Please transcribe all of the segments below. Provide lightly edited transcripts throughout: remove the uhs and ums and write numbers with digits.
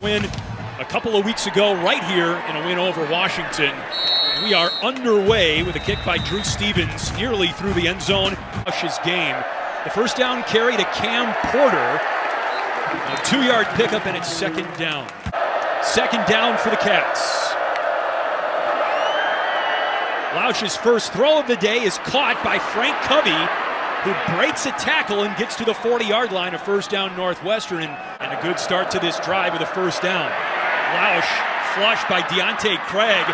Win a couple of weeks ago right here in a win over Washington. We are underway with a kick by Drew Stevens nearly through the end zone. His game. The first down carry to Cam Porter. A 2-yard pickup and it's second down. Second down for the Cats. Lausch's first throw of the day is caught by Frank Covey, who breaks a tackle and gets to the 40-yard line of first down Northwestern, and a good start to this drive with a first down. Lausch flushed by Deontay Craig.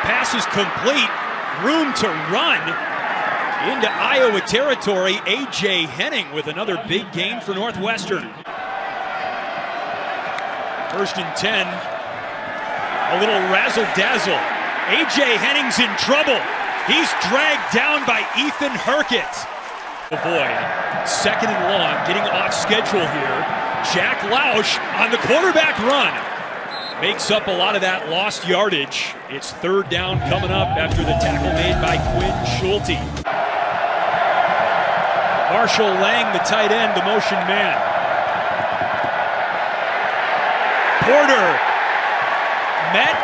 Pass is complete. Room to run into Iowa territory. A.J. Henning with another big gain for Northwestern. First and 10. A little razzle-dazzle. A.J. Henning's in trouble. He's dragged down by Ethan Herkett. Avoid. Second and long, getting off schedule here. Jack Lausch on the quarterback run. Makes up a lot of that lost yardage. It's third down coming up after the tackle made by Quinn Schulte. Marshall Lang, the tight end, the motion man. Porter met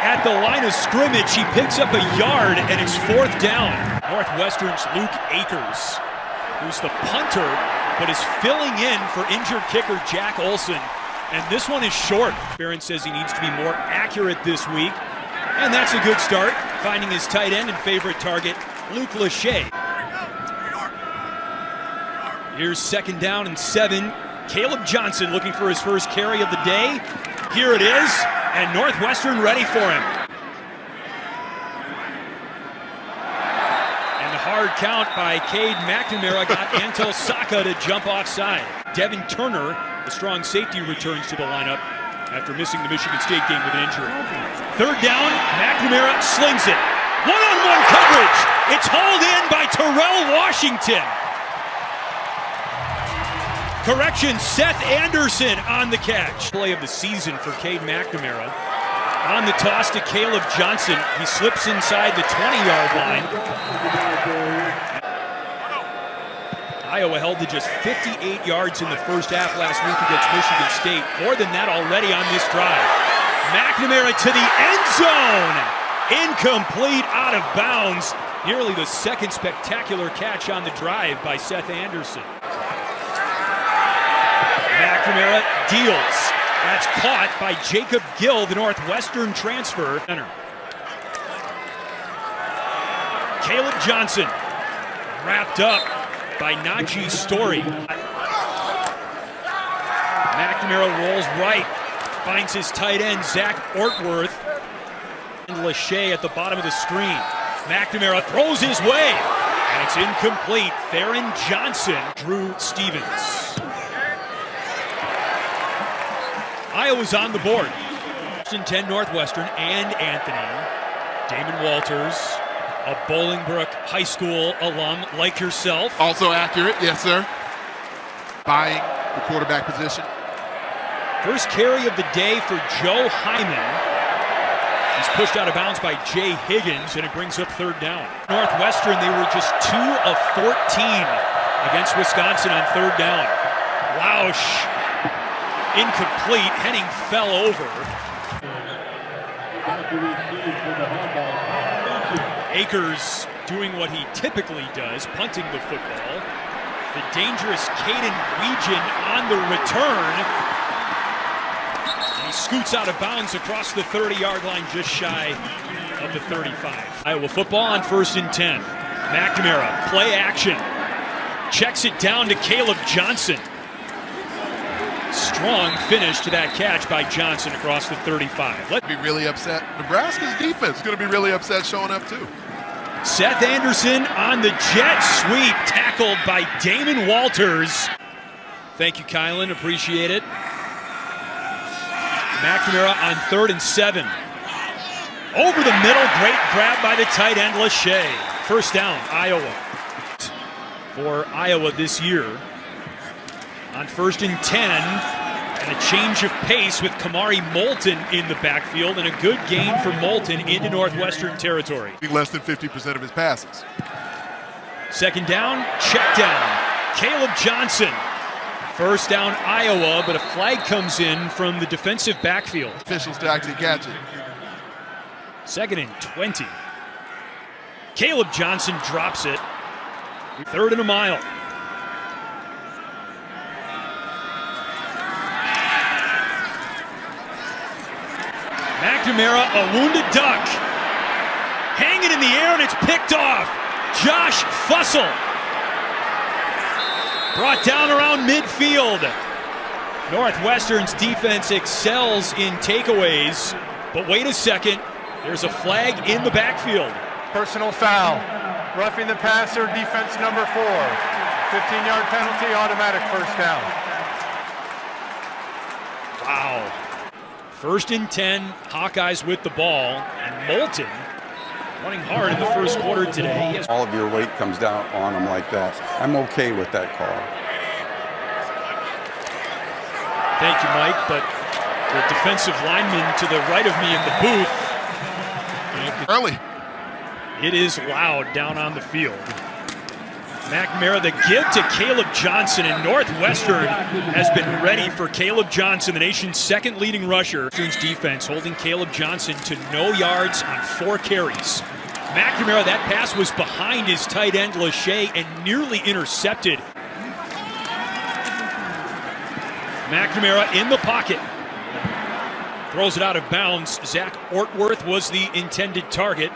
at the line of scrimmage. He picks up a yard, and it's fourth down. Northwestern's Luke Akers, who's the punter, but is filling in for injured kicker Jack Olson. And this one is short. Barron says he needs to be more accurate this week. And that's a good start, finding his tight end and favorite target, Luke Lachey. Here's second down and 7. Caleb Johnson looking for his first carry of the day. Here it is, and Northwestern ready for him. And the hard count by Cade McNamara got Antel Saka to jump offside. Devin Turner, the strong safety, returns to the lineup after missing the Michigan State game with an injury. Third down, McNamara slings it. One-on-one coverage. It's hauled in by Terrell Washington. Correction, Seth Anderson on the catch. Play of the season for Cade McNamara. On the toss to Caleb Johnson. He slips inside the 20-yard line. Iowa held to just 58 yards in the first half last week against Michigan State. More than that already on this drive. McNamara to the end zone. Incomplete, out of bounds. Nearly the second spectacular catch on the drive by Seth Anderson. McNamara deals. That's caught by Jacob Gill, the Northwestern transfer. Caleb Johnson wrapped up by Najee Story. McNamara rolls right, finds his tight end, Zach Ortworth. And Lachey at the bottom of the screen. McNamara throws his way, and it's incomplete. Theron Johnson, Drew Stevens. Iowa's on the board. 10 Northwestern and Anthony. Damon Walters, a Bolingbrook High School alum like yourself. Also accurate, yes sir. Buying the quarterback position. First carry of the day for Joe Hyman. He's pushed out of bounds by Jay Higgins, and it brings up third down. Northwestern, they were just 2 of 14 against Wisconsin on third down. Lausch, incomplete. Henning fell over. Akers doing what he typically does, punting the football. The dangerous Caden Weegan on the return. And he scoots out of bounds across the 30-yard line, just shy of the 35. Iowa football on first and 10. McNamara, play action. Checks it down to Caleb Johnson. Strong finish to that catch by Johnson across the 35. Let's be really upset. Nebraska's defense is going to be really upset showing up too. Seth Anderson on the jet sweep, tackled by Damon Walters. Thank you, Kylan. Appreciate it. McNamara on third and 7. Over the middle, great grab by the tight end, Lachey. First down, Iowa. For Iowa this year. On first and 10, and a change of pace with Kamari Moulton in the backfield, and a good gain for Moulton into Northwestern territory. Less than 50% of his passes. Second down, check down. Caleb Johnson First down, Iowa, but a flag comes in from the defensive backfield. Officials to actually catch it. 2nd and 20. Caleb Johnson drops it. 3rd and a mile. McNamara, a wounded duck. Hanging in the air, and it's picked off. Josh Fussell. Brought down around midfield. Northwestern's defense excels in takeaways, but wait a second. There's a flag in the backfield. Personal foul. Roughing the passer, defense number 4. 15-yard penalty, automatic first down. Wow. 1st and 10, Hawkeyes with the ball, and Moulton running hard in the first quarter today. All of your weight comes down on them like that. I'm okay with that call. Thank you, Mike, but the defensive lineman to the right of me in the booth. Early. It is loud down on the field. McNamara, the give to Caleb Johnson, and Northwestern has been ready for Caleb Johnson, the nation's 2nd leading rusher. Northwestern's defense holding Caleb Johnson to no yards on 4 carries. McNamara, that pass was behind his tight end, Lachey, and nearly intercepted. McNamara in the pocket. Throws it out of bounds. Zach Ortworth was the intended target.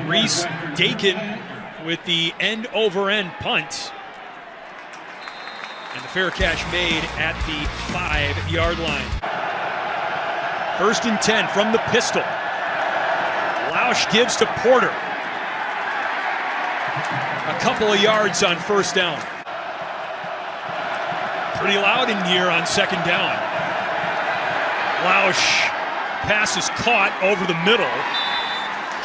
Reese Dakin with the end-over-end punt. And the fair catch made at the 5-yard line. 1st and 10 from the pistol. Lausch gives to Porter. A couple of yards on 1st down. Pretty loud in here on 2nd down. Lausch pass is caught over the middle.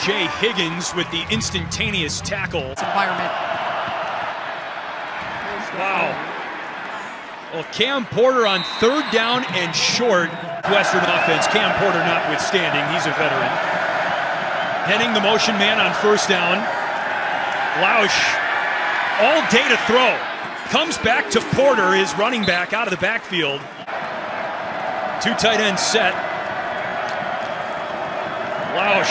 Jay Higgins with the instantaneous tackle. Environment. Wow. Well, Cam Porter on 3rd down and short. Western offense, Cam Porter notwithstanding, he's a veteran. Heading the motion man on 1st down. Lausch all day to throw. Comes back to Porter, his running back out of the backfield. 2 tight ends set. Lausch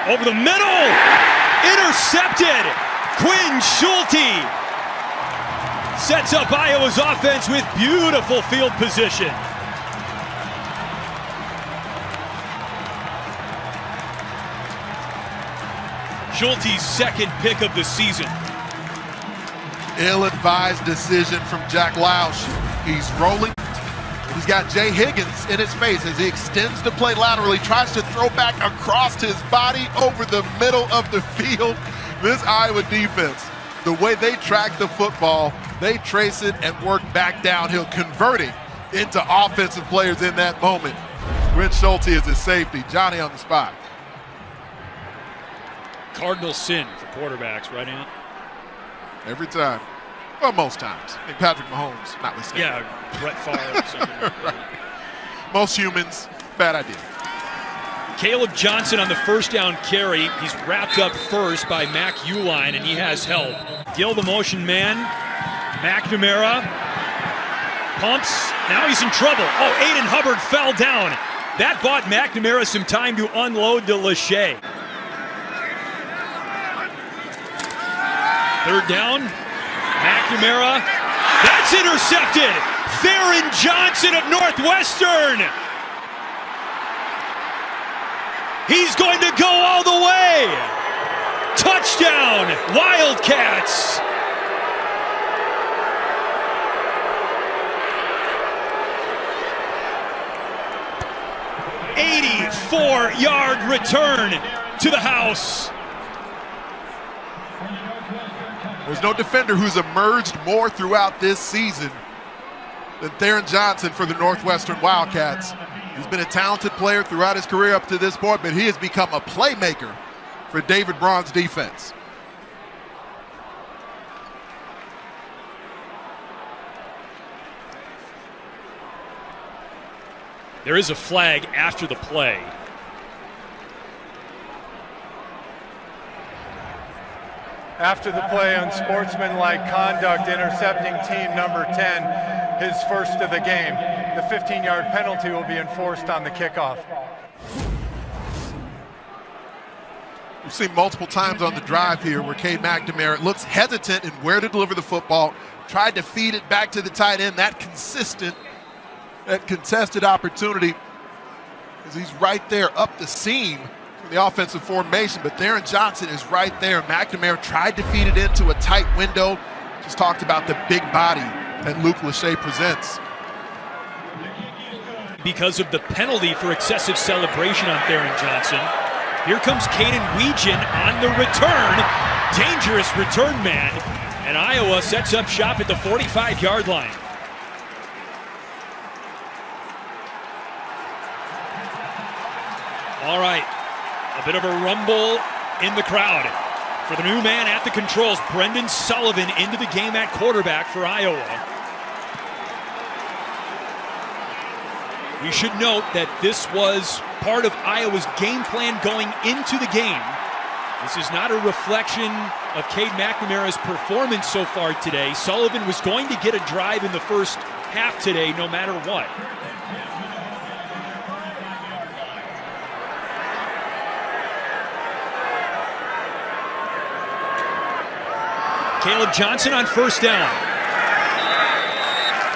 over the middle, intercepted. Quinn Schulte sets up Iowa's offense with beautiful field position. Schulte's 2nd pick of the season. Ill-advised decision from Jack Lausch. He's rolling. He's got Jay Higgins in his face as he extends the play laterally, tries to throw back across his body over the middle of the field. This Iowa defense, the way they track the football, they trace it and work back downhill, converting into offensive players in that moment. Quinn Schulte is his safety. Johnny on the spot. Cardinal sin for quarterbacks, right, Ant? Every time. Well, most times. I think Patrick Mahomes, notwithstanding. Yeah, Brett Favre or something like that. Most humans, bad idea. Caleb Johnson on the 1st down carry. He's wrapped up first by Mac Uline, and he has help. Gill the motion man. McNamara pumps. Now he's in trouble. Oh, Aiden Hubbard fell down. That bought McNamara some time to unload to Lachey. 3rd down. McNamara. That's intercepted. Theron Johnson of Northwestern. He's going to go all the way. Touchdown, Wildcats. "84-yard return to the house." There's no defender who's emerged more throughout this season than Theron Johnson for the Northwestern Wildcats. He's been a talented player throughout his career up to this point, but he has become a playmaker for David Braun's defense. There is a flag after the play. After the play, unsportsmanlike conduct, intercepting team number 10, his first of the game. The 15-yard penalty will be enforced on the kickoff. We've seen multiple times on the drive here where Cade McNamara looks hesitant in where to deliver the football, tried to feed it back to the tight end. That contested opportunity, as he's right there up the seam for the offensive formation, but Theron Johnson is right there. McNamara tried to feed it into a tight window. Just talked about the big body that Luke Lachey presents. Because of the penalty for excessive celebration on Theron Johnson. Here comes Caden Weegan on the return. Dangerous return man. And Iowa sets up shop at the 45-yard line. All right, a bit of a rumble in the crowd for the new man at the controls, Brendan Sullivan, into the game at quarterback for Iowa. We should note that this was part of Iowa's game plan going into the game. This is not a reflection of Cade McNamara's performance so far today. Sullivan was going to get a drive in the first half today, no matter what. Caleb Johnson on first down.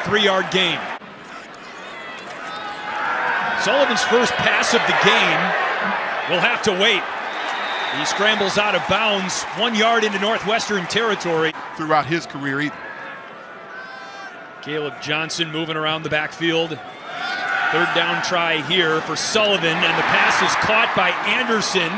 3-yard gain. Sullivan's first pass of the game will have to wait. He scrambles out of bounds 1 yard into Northwestern territory. Throughout his career either. Caleb Johnson moving around the backfield. 3rd down try here for Sullivan, and the pass is caught by Anderson.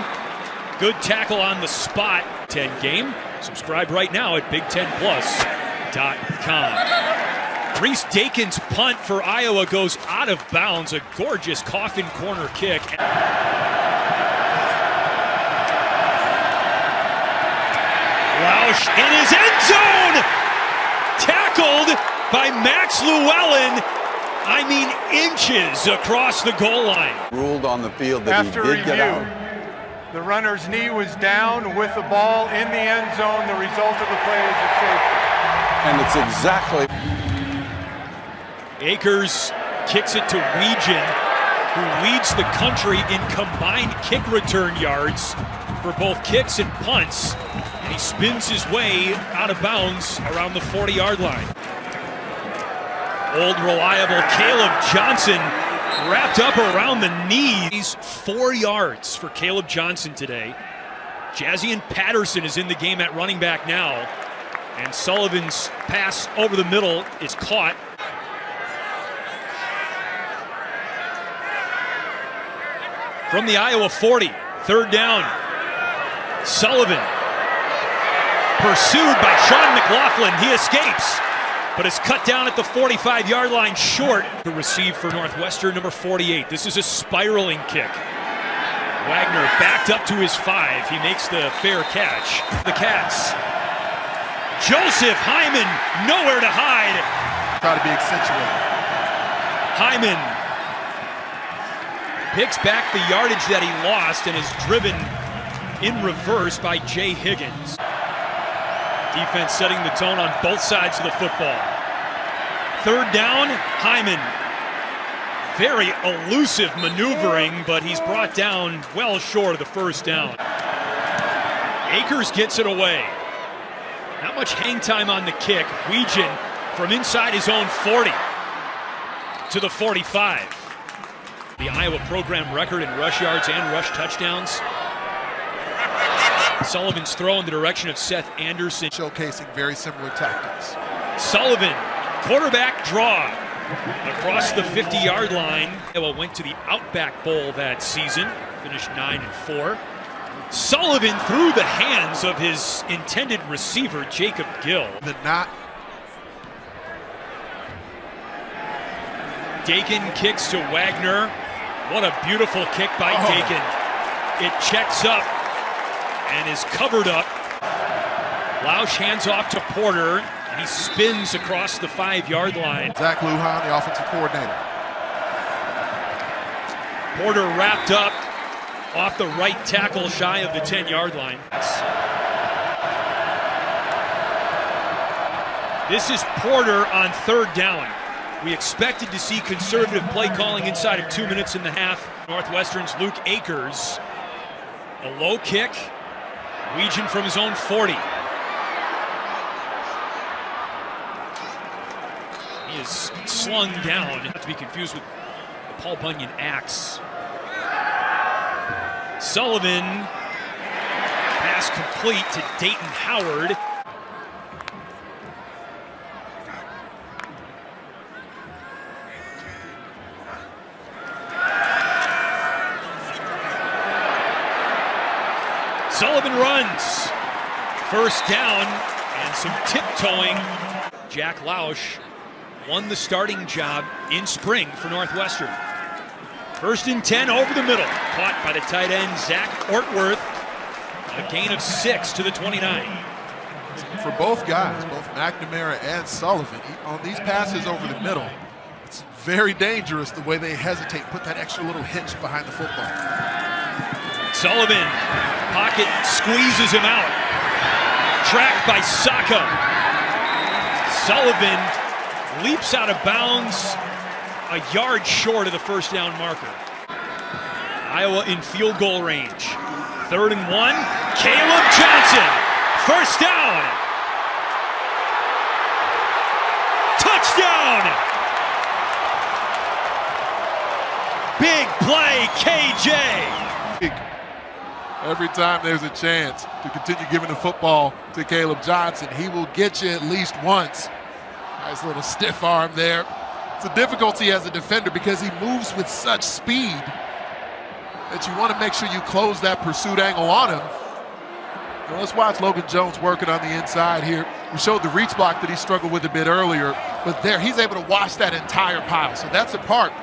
Good tackle on the spot. 10 game. Subscribe right now at Big10Plus.com. Reese Dakin's punt for Iowa goes out of bounds. A gorgeous coffin corner kick. Lausch in his end zone! Tackled by Max Llewellyn. I mean, inches across the goal line. Ruled on the field that After he did review, get out. the runner's knee was down with the ball in the end zone. The result of the play is a safety. And it's exactly... Akers kicks it to Weegan, who leads the country in combined kick return yards for both kicks and punts. And he spins his way out of bounds around the 40-yard line. Old reliable Caleb Johnson wrapped up around the knees. 4 yards for Caleb Johnson today. Jazian Patterson is in the game at running back now. And Sullivan's pass over the middle is caught. From the Iowa 40, 3rd down. Sullivan pursued by Sean McLaughlin. He escapes, but is cut down at the 45-yard line short. The receive for Northwestern, number 48. This is a spiraling kick. Wagner backed up to his 5. He makes the fair catch. The Cats. Joseph Hyman, nowhere to hide. Try to be accentuated. Hyman picks back the yardage that he lost and is driven in reverse by Jay Higgins. Defense setting the tone on both sides of the football. 3rd down, Hyman. Very elusive maneuvering, but he's brought down well short of the 1st down. Akers gets it away. Not much hang time on the kick. Weegan from inside his own 40 to the 45. The Iowa program record in rush yards and rush touchdowns. Sullivan's throw in the direction of Seth Anderson. Showcasing very similar tactics. Sullivan, quarterback draw across the 50-yard line. Iowa went to the Outback Bowl that season, finished 9-4. Sullivan through the hands of his intended receiver, Jacob Gill. The knot. Dakin kicks to Wagner. What a beautiful kick by Dakin. It checks up and is covered up. Lausch hands off to Porter, and he spins across the 5-yard line. Zach Lujan, the offensive coordinator. Porter wrapped up off the right tackle shy of the 10-yard line. This is Porter on third down. We expected to see conservative play calling inside of 2 minutes and a half. Northwestern's Luke Akers. A low kick. Weegan from his own 40. He is slung down, not to be confused with the Paul Bunyan axe. Sullivan, pass complete to Dayton Howard. Sullivan runs. First down and some tiptoeing. Jack Lausch won the starting job in spring for Northwestern. First and 10 over the middle. Caught by the tight end, Zach Ortworth. A gain of 6 to the 29. For both guys, both McNamara and Sullivan, on these passes over the middle, it's very dangerous the way they hesitate, put that extra little hitch behind the football. Sullivan, pocket squeezes him out. Tracked by Saka. Sullivan leaps out of bounds a yard short of the first down marker. Iowa in field goal range. 3rd and 1. Caleb Johnson. First down. Touchdown. Big play, KJ. Every time there's a chance to continue giving the football to Caleb Johnson, he will get you at least once. Nice little stiff arm there. It's a difficulty as a defender because he moves with such speed that you want to make sure you close that pursuit angle on him. Now let's watch Logan Jones working on the inside here. We showed the reach block that he struggled with a bit earlier, but there he's able to wash that entire pile. So that's a part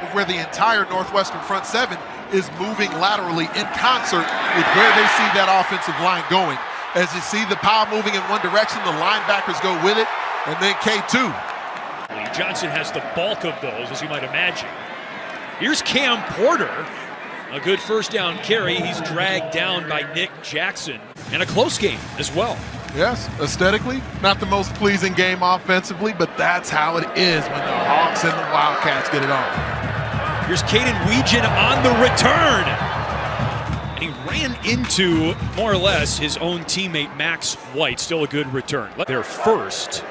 of where the entire Northwestern front seven is moving laterally in concert with where they see that offensive line going. As you see the pile moving in one direction, the linebackers go with it, and then K2. Johnson has the bulk of those, as you might imagine. Here's Cam Porter. A good first down carry. He's dragged down by Nick Jackson. And a close game as well. Yes, aesthetically, not the most pleasing game offensively, but that's how it is when the Hawks and the Wildcats get it on. Here's Caden Weegan on the return. And he ran into, more or less, his own teammate Max White. Still a good return. They're first.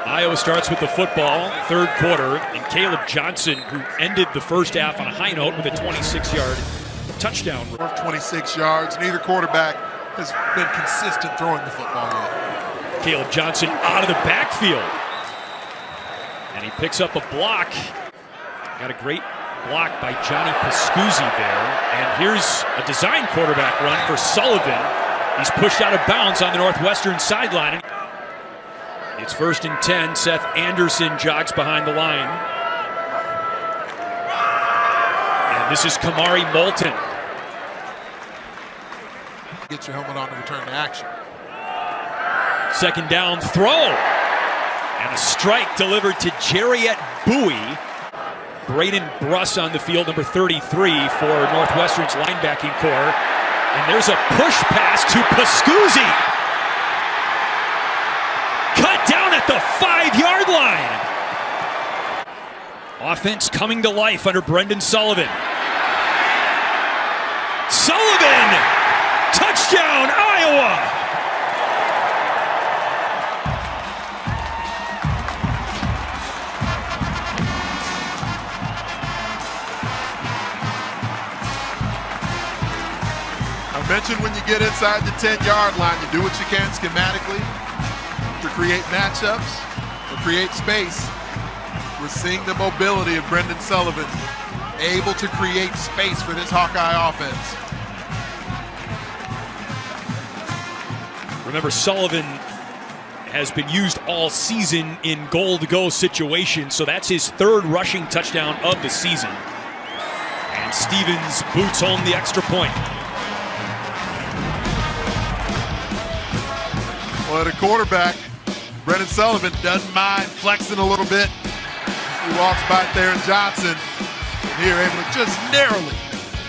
Iowa starts with the football, third quarter, and Caleb Johnson, who ended the first half on a high note with a 26-yard touchdown. 26 yards. Neither quarterback has been consistent throwing the football yet. Caleb Johnson out of the backfield. And he picks up a block. Got a great block by Johnny Pascuzzi there. And here's a design quarterback run for Sullivan. He's pushed out of bounds on the Northwestern sideline. It's 1st and 10. Seth Anderson jogs behind the line. And this is Kamari Moulton. Get your helmet on to return to action. Second down throw. And a strike delivered to Jariet Bowie. Braden Bruss on the field, number 33 for Northwestern's linebacking core. And there's a push pass to Pascuzzi. Cut down at the 5-yard line. Offense coming to life under Brendan Sullivan. Sullivan! Touchdown, Iowa! I mentioned when you get inside the 10-yard line, you do what you can schematically to create matchups or create space. We're seeing the mobility of Brendan Sullivan, able to create space for this Hawkeye offense. Remember, Sullivan has been used all season in goal-to-go situations, so that's his 3rd rushing touchdown of the season. And Stevens boots home the extra point. Well, at a quarterback, Brendan Sullivan doesn't mind flexing a little bit. He walks back there, and Johnson here able to just narrowly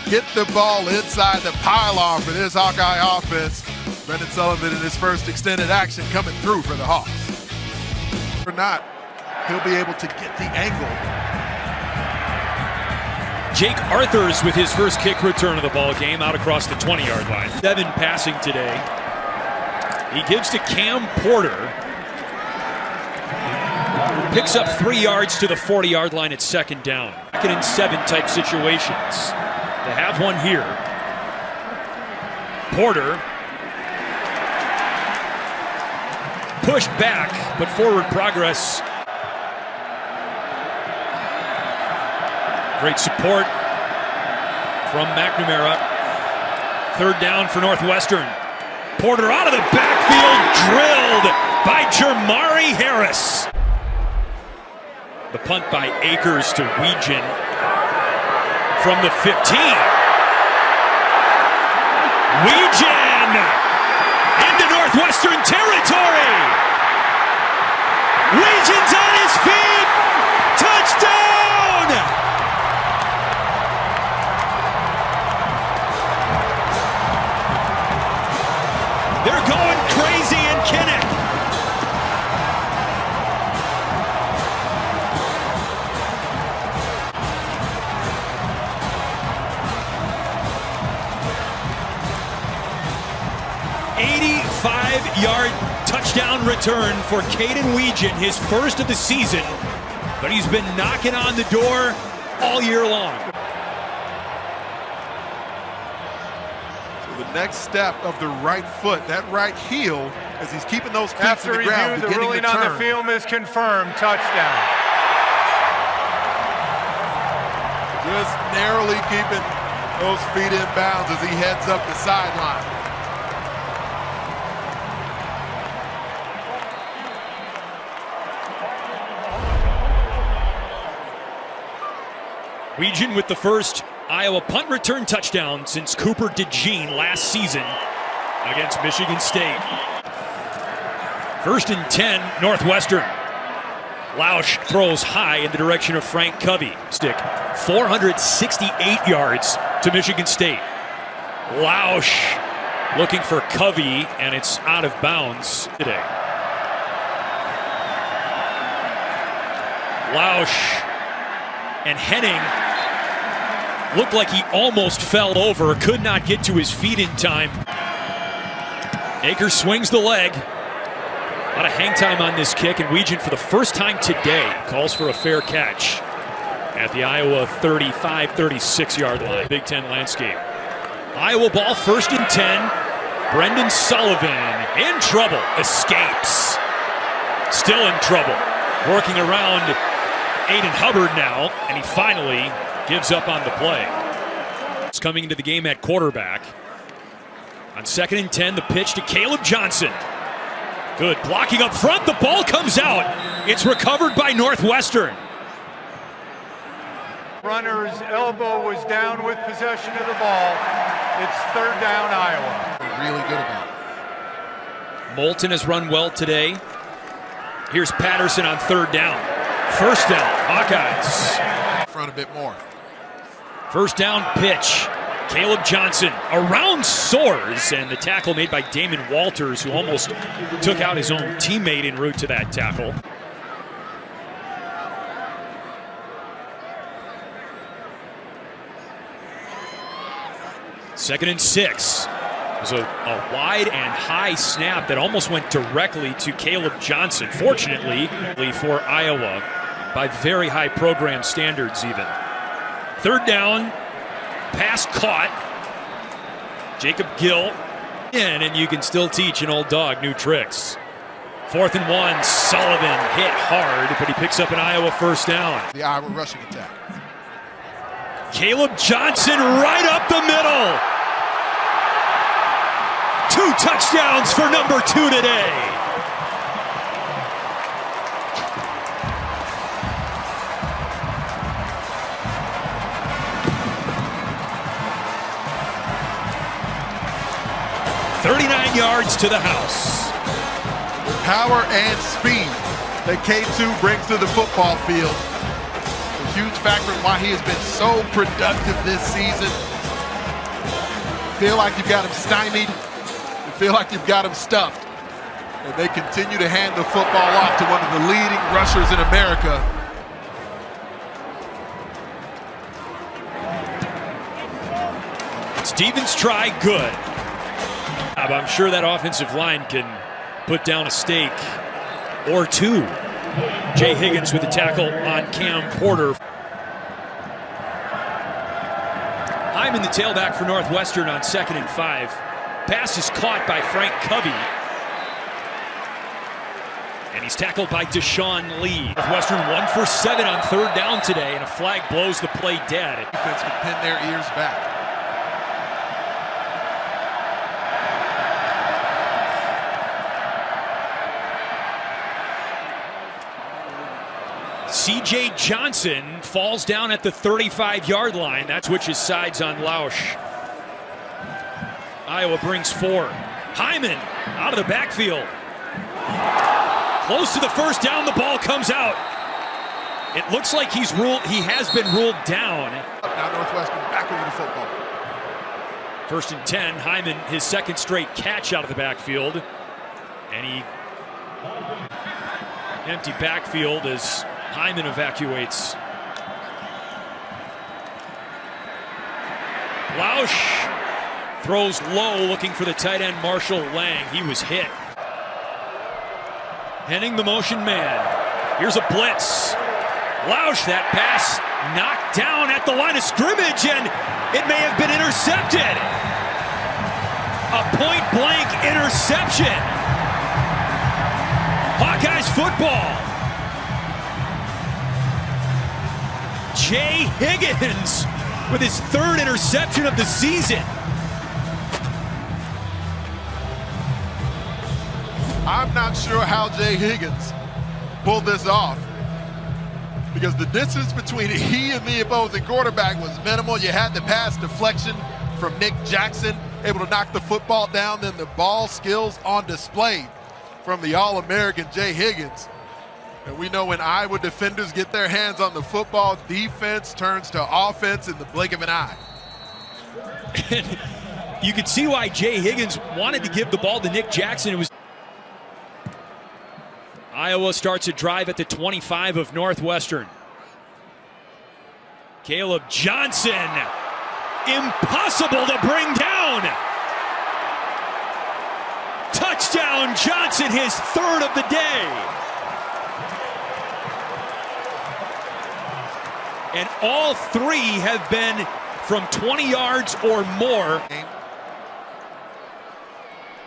get the ball inside the pylon for this Hawkeye offense. Brendan Sullivan in his first extended action coming through for the Hawks. or not, he'll be able to get the angle. Jake Arthurs with his first kick return of the ball game out across the 20-yard line. 7 passing today. He gives to Cam Porter. Picks up 3 yards to the 40-yard line at second down. 2nd and 7 type situations. They have one here. Porter pushed back, but forward progress. Great support from McNamara. 3rd down for Northwestern. Porter out of the backfield, drilled by Jermari Harris. The punt by Akers to Weegan from the 15. Weegan into Northwestern territory. Weegan's on his feet. Touchdown! They're going crazy in Kinnick. Yard touchdown return for Caden Weegan, his first of the season, but he's been knocking on the door all year long. So the next step of the right foot, that right heel, as he's keeping those cleats in the ground, the ruling on the film is confirmed. Touchdown. Just narrowly keeping those feet in bounds as he heads up the sideline. Weegan with the first Iowa punt return touchdown since Cooper DeJean last season against Michigan State. 1st and 10, Northwestern. Lausch throws high in the direction of Frank Covey. 468 yards to Michigan State. Lausch looking for Covey, and it's out of bounds today. Lausch and Henning looked like he almost fell over, could not get to his feet in time. Akers swings the leg. A lot of hang time on this kick, and Weegan for the first time today calls for a fair catch at the Iowa 35-36 yard line. Big Ten landscape. Iowa ball, 1st and 10. Brendan Sullivan in trouble, escapes. Still in trouble. Working around Aiden Hubbard now, and he finally gives up on the play. It's coming into the game at quarterback. On 2nd and 10, the pitch to Caleb Johnson. Good blocking up front. The ball comes out. It's recovered by Northwestern. Runner's elbow was down with possession of the ball. It's 3rd down, Iowa. Really good about it. Moulton has run well today. Here's Patterson on 3rd down. 1st down, Hawkeyes. Front a bit more. 1st down pitch. Caleb Johnson around Soares, and the tackle made by Damon Walters, who almost took out his own teammate en route to that tackle. Second and 6. It was a wide and high snap that almost went directly to Caleb Johnson. Fortunately for Iowa, by very high program standards even. 3rd down, pass caught. Jacob Gill in, and you can still teach an old dog new tricks. 4th and 1, Sullivan hit hard, but he picks up an Iowa 1st down. The Iowa rushing attack. Caleb Johnson right up the middle. 2 touchdowns for number 2 today. .39 yards to the house. Power and speed that K2 brings to the football field. A huge factor in why he has been so productive this season. Feel like you've got him stymied. You feel like you've got him stuffed. And they continue to hand the football off to one of the leading rushers in America. Stevens try, good. I'm sure that offensive line can put down a stake or two. Jay Higgins with the tackle on Cam Porter. Hyman, the tailback for Northwestern, on 2nd and 5. Pass is caught by Frank Covey. And he's tackled by Deshaun Lee. Northwestern 1 for 7 on 3rd down today, and a flag blows the play dead. Defense can pin their ears back. C.J. Johnson falls down at the 35-yard line. That switches sides on Lausch. Iowa brings 4. Hyman out of the backfield. Close to the first down, the ball comes out. It looks like he has been ruled down. Now Northwestern back over the football. 1st and 10, Hyman, his 2nd straight catch out of the backfield. And he empty backfield as Hyman evacuates. Lausch throws low, looking for the tight end Marshall Lang. He was hit. Henning the motion man. Here's a blitz. Lausch, that pass knocked down at the line of scrimmage, and it may have been intercepted. A point-blank interception. Hawkeyes football. Jay Higgins with his 3rd interception of the season. I'm not sure how Jay Higgins pulled this off, because the distance between he and the opposing quarterback was minimal. You had the pass deflection from Nick Jackson, able to knock the football down, then the ball skills on display from the All-American Jay Higgins. And we know when Iowa defenders get their hands on the football, defense turns to offense in the blink of an eye. And you could see why Jay Higgins wanted to give the ball to Nick Jackson. It was Iowa starts a drive at the 25 of Northwestern. Caleb Johnson, impossible to bring down. Touchdown Johnson, his 3rd of the day. And all 3 have been from 20 yards or more.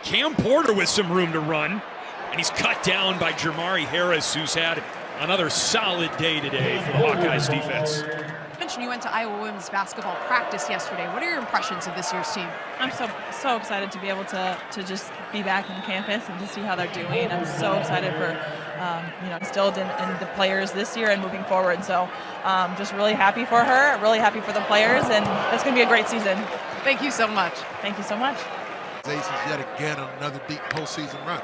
Cam Porter with some room to run. And he's cut down by Jermari Harris, who's had another solid day today for the Hawkeyes defense. You mentioned you went to Iowa women's basketball practice yesterday. What are your impressions of this year's team? I'm so excited to be able to just be back on campus and to see how they're doing. I'm so excited for, instilled in the players this year and moving forward. So just really happy for her, really happy for the players, and it's going to be a great season. Thank you so much. Thank you so much. Aces yet again on another deep postseason run.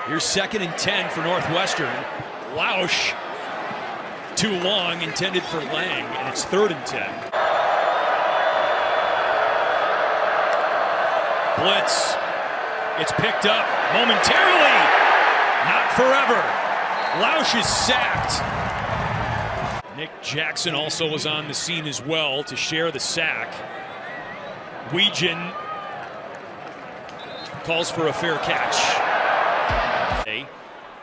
Here's 2nd and 10 for Northwestern. Lausch, too long, intended for Lang, and it's 3rd and 10. Blitz. It's picked up momentarily. Not forever. Lausch is sacked. Nick Jackson also was on the scene as well to share the sack. Weegan calls for a fair catch.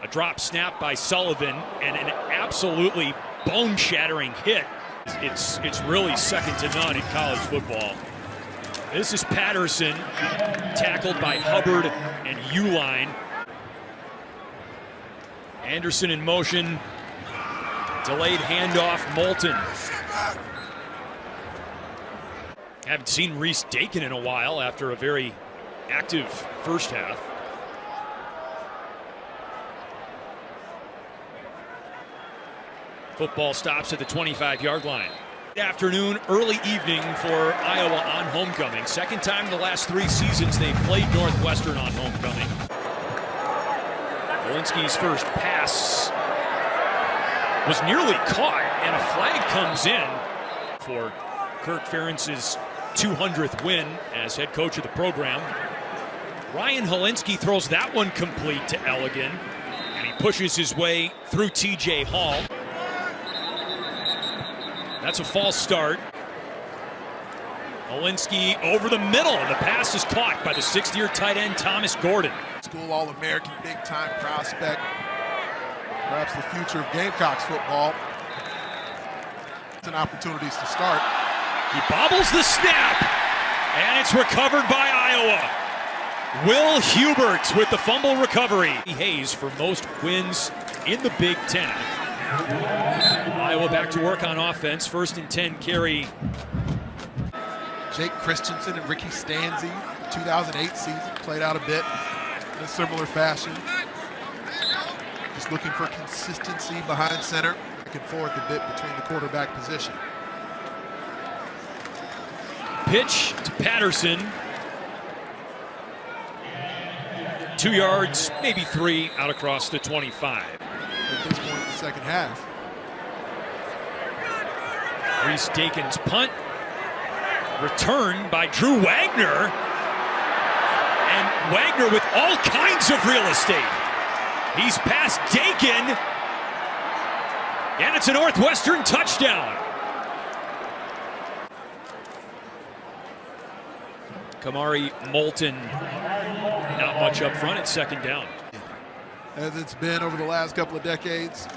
A drop snap by Sullivan and an absolutely bone-shattering hit. It's really 2nd to none in college football. This is Patterson, tackled by Hubbard and Uline. Anderson in motion. Delayed handoff, Moulton. Haven't seen Reese Dakin in a while after a very active first half. Football stops at the 25-yard line. Afternoon, early evening for Iowa on homecoming. 2nd time in the last 3 seasons they've played Northwestern on homecoming. Walensky's first pass was nearly caught, and a flag comes in for Kirk Ferentz's 200th win as head coach of the program. Ryan Holinsky throws that one complete to Elligan, and he pushes his way through TJ Hall. That's a false start. Holinsky over the middle, and the pass is caught by the sixth-year tight end Thomas Gordon. School All-American, big-time prospect. Perhaps the future of Gamecocks football. And opportunities to start. He bobbles the snap, and it's recovered by Iowa. Will Hubert with the fumble recovery. Hayes for most wins in the Big Ten. Iowa back to work on offense. 1st and 10 carry. Jake Christensen and Ricky Stanzi, 2008 season, played out a bit in a similar fashion. Just looking for consistency behind center, back and forth a bit between the quarterback position. Pitch to Patterson. 2 yards, maybe 3, out across the 25. At this point in the second half. Reese Dakin's punt. Return by Drew Wagner. And Wagner with all kinds of real estate. He's past Dakin. And it's a Northwestern touchdown. Kamari Moulton, not much up front at 2nd down. As it's been over the last couple of decades.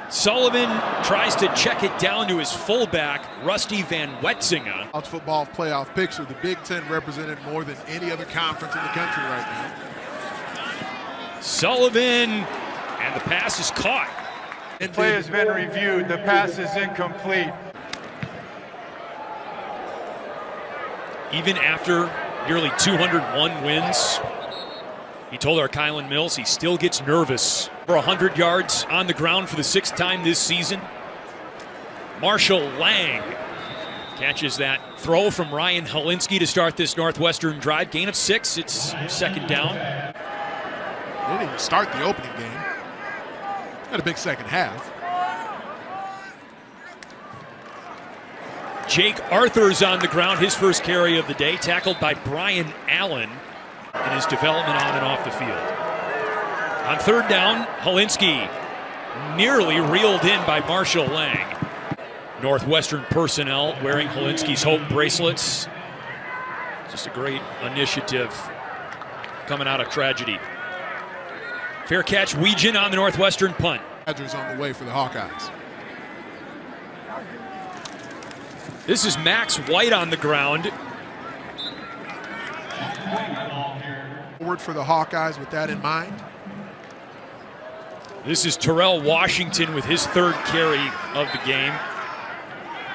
Sullivan tries to check it down to his fullback, Rusty Van Wetzinga. College football playoff picture, the Big Ten represented more than any other conference in the country right now. Sullivan, and the pass is caught. The play has been reviewed. The pass is incomplete. Even after nearly 201 wins, he told our Kylan Mills he still gets nervous. For 100 yards on the ground for the 6th time this season. Marshall Lang catches that throw from Ryan Holinsky to start this Northwestern drive. Gain of 6, it's 2nd down. They didn't even start the opening game. Had a big second half. Jake Arthur's on the ground, his first carry of the day, tackled by Brian Allen in his development on and off the field. On 3rd down, Holinsky nearly reeled in by Marshall Lang. Northwestern personnel wearing Holinsky's Hope bracelets. Just a great initiative coming out of tragedy. Fair catch, Weegan on the Northwestern punt. Badgers on the way for the Hawkeyes. This is Max White on the ground. Forward for the Hawkeyes with that in mind. This is Terrell Washington with his 3rd carry of the game.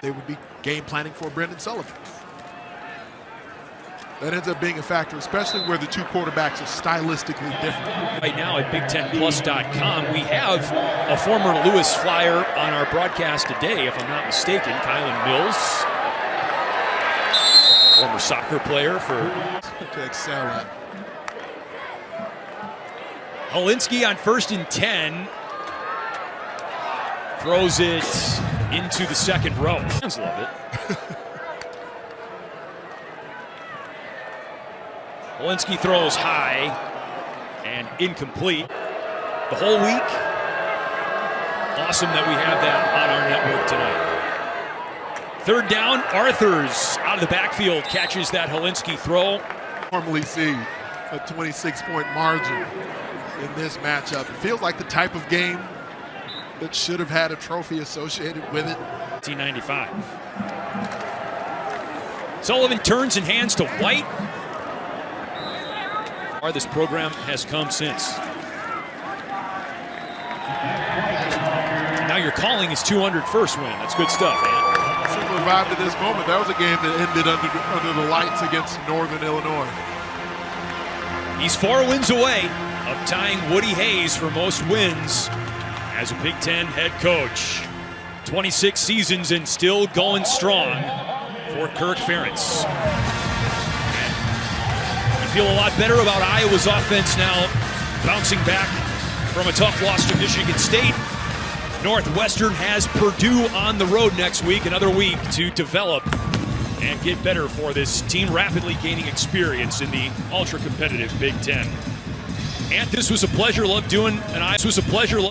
They would be game planning for Brendan Sullivan. That ends up being a factor, especially where the two quarterbacks are stylistically different. Right now at Big10Plus.com, we have a former Lewis Flyer on our broadcast today, if I'm not mistaken, Kylan Mills. Former soccer player to excel at. Holinsky on 1st and 10. Throws it into the 2nd row. Fans love it. Holinsky throws high and incomplete. The whole week, awesome that we have that on our network tonight. 3rd down, Arthur's out of the backfield, catches that Holinsky throw. Normally see a 26-point margin in this matchup. It feels like the type of game that should have had a trophy associated with it. 1995. Sullivan turns and hands to White. This program has come since. Now you're calling his 201st win. That's good stuff, man. Similar vibe to this moment. That was a game that ended under the lights against Northern Illinois. He's 4 wins away of tying Woody Hayes for most wins as a Big Ten head coach. 26 seasons and still going strong for Kirk Ferentz. Feel a lot better about Iowa's offense now, bouncing back from a tough loss to Michigan State. Northwestern has Purdue on the road next week, another week to develop and get better for this team rapidly gaining experience in the ultra-competitive Big Ten. And this was a pleasure. Love doing, and this was a pleasure.